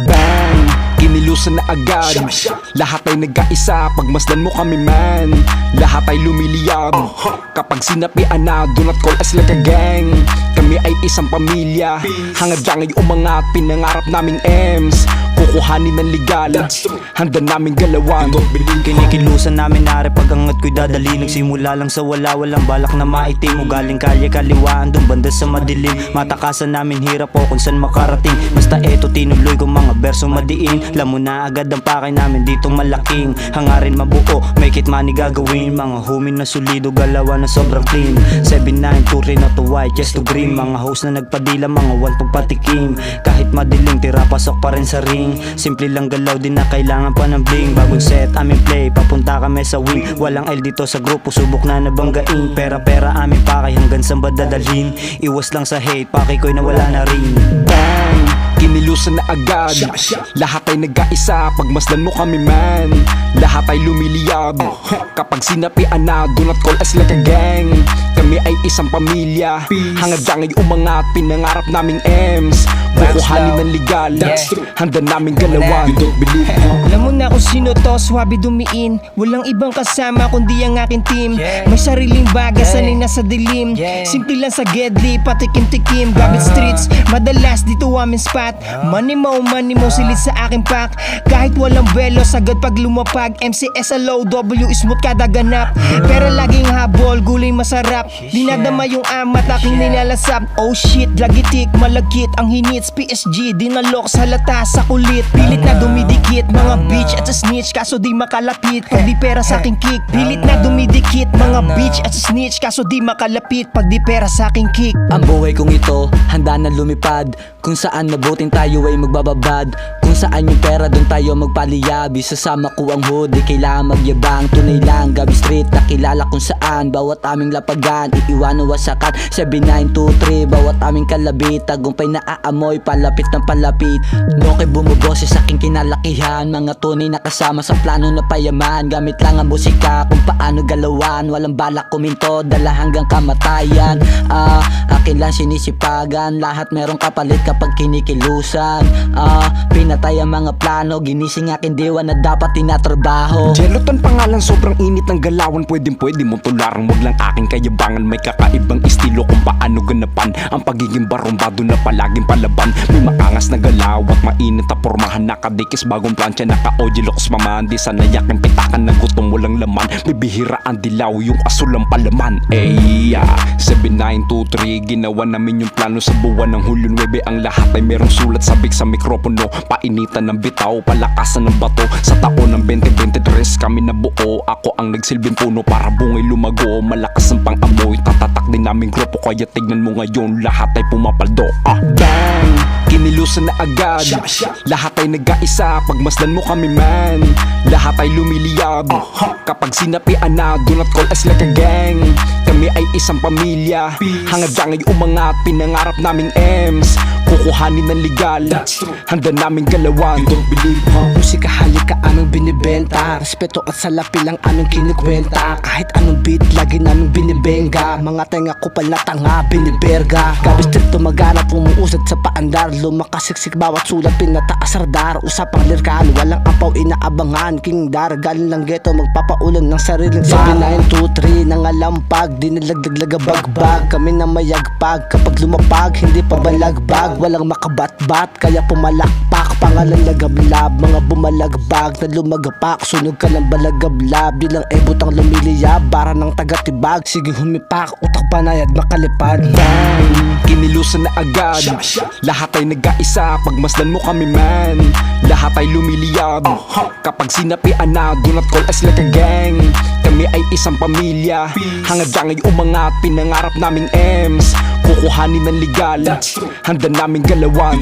Bang! Kinilusan na agad. Lahat ay nagkaisa, pagmasdan mo kami man. Lahat ay lumiliyab. Kapag sinapian na, do not call us like a gang. Kami ay isang pamilya. Hangad lang ay umangat, pinangarap naming M's. Kukuhanin ng legal, handa naming galawan. Kinikilusan namin nare pag angat ko'y dadali. Nagsimula lang sa wala, walang balak na maitim. Ugaling kalye kaliwaan, dun banda sa madilim. Matakasan namin hirap po kung saan makarating. Basta eto tinuloy ko mga berso madiin. Alam mo na agad ang pakay namin ditong malaking. Hangarin mabuo, make it money gagawin. Mga homie na solido, galawan na sobrang clean. 7-9, turi na to white, just to green. Mga host na nagpadila, mga waltong patikim. Kahit madilim, tira pasok pa rin sa ring. Simple lang galaw, di na kailangan pa ng bling. Bagong set, aming play, papunta kami sa wing. Walang L dito sa grupo, subok na nabanggain. Pera-pera aming pakay, hanggang saan ba dadalhin? Iwas lang sa hate, pakay ko'y nawala na rin. Bang! Kinilusan na agad. Lahat ay nagkaisa, pagmasdan mo kami man. Lahat ay lumiliyab. Kapag sinapian na, do not call us like a gang. Kami ay isang pamilya. Hangad lang ay umangat, pinangarap naming M's. Kukuhanin ng legal, handa naming galawan. Alam mo na kung sino to, swabe dumiin. Walang ibang kasama kundi ang aking team. May sariling baga, sanay na sa dilim. Simple lang sa gedli, patikim-tikim. Gabit streets, madalas dito aming spot. Money mo, silid sa aking pack. Kahit walang belo, sagad pag lumapag. MCSLOW, smooth kada ganap. Pero laging habol, gulay masarap. Dinadama yung amat, aking nilalasap. Oh shit, lagitik, malagkit ang hinits. PSG, dinalok sa lata, sa kulit. Pilit na dumidikit, mga bitch at sa snitch. Kaso di makalapit, pag di pera sa aking kick. Pilit na dumidikit, mga bitch at sa snitch. Kaso di makalapit, pag di pera sa aking kick. Ang buhay kong ito, handa na lumipad. Kung saan mabuting tayo ay magbababad. Kung saan yung pera doon tayo magpaliyabi. Sasama ko ang hood, di kailangan magyabang. Tunay lang, Gabi Street, nakilala kung saan. Bawat aming lapagan, iiwanan wasakan. 7923, bawat aming kalabit. Tagumpay na aamoy, palapit ng palapit. Noke bumuboses sa aking kinalakihan. Mga tunay na kasama sa plano na payaman. Gamit lang ang musika kung paano galawan. Walang balak kuminto, dala hanggang kamatayan. Akin lang sinisipagan. Lahat merong kapalit kapag kinikilusan. Pinatay ang mga plano. Ginising aking diwa na dapat tinatrabaho. Jeloton pangalan, sobrang init ng galawan. Pwede mong tularang, wag lang aking kayabangan. May kakaibang estilo kung paano ganapan ang pagiging barumbado na palaging palaban. May maangas na galaw at mainit na pormahan. Nakadikis bagong plancha, naka-ojiloks mamandi. Sa nayakin pitakan na gutom walang laman. Bibihira ang dilaw, yung asul ang palaman. 7923, ginawa namin yung plano sa buwan ng Hulyo 9. Ang lahat ay merong sulat, sabik sa mikropono. Painitan ng bitaw, palakasan ng bato. Sa taon ng 2023 kami nabuo. Ako ang nagsilbing puno para bungay lumago. Malakas ang pang-amoy, tatatak din naming grupo. Kaya tignan mo ngayon, lahat ay pumapaldo. Bang! Kinilusan na agad. Lahat ay nagkaisa, pagmasdan mo kami man. Lahat ay lumiliyab. Kapag sinapian na, do not call us like a gang. Kami ay isang pamilya. Hangad lang ay umangat, pinangarap naming M's. Kukuhanin ng legal, handa naming galawan. Musika halika aming binibenta. Respeto at salapi lang aming kinikwenta. Kahit anong beat, lagi naming binibenga. Mga tenga ko pala tanga, biniberga. Gabi Street tumaganap, umuusad sa paandar. Lumakasiksik bawat sulat, pinataas radar. Usapang lirikal, walang apaw inaabangan. King Dar, galing lang ghetto, magpapaulan ng sariling 7923, nangalampag, dinilagdaglaga-bagbag. Kami na mayagpag, kapag lumapag, hindi pa balagbag. Walang makabat-bat, kaya pumalakpak. Pangalan lagablab, mga bumalagbag na lumagapak. Sunog ka ng balagablab, di lang ebutang lumiliyab. Bara ng tagatibag, sige humipak, utak panayad makalipad. Bang! Kinilusan na agad. Lahat ay nagkaisa, pagmasdan mo kami man. Lahat ay lumiliyab. Kapag sinapian na, do not call us like a gang. Kami ay isang pamilya. Hangad lang ay umangat, pinangarap naming M's. Kukuhanin ng legal, handa naming galawan.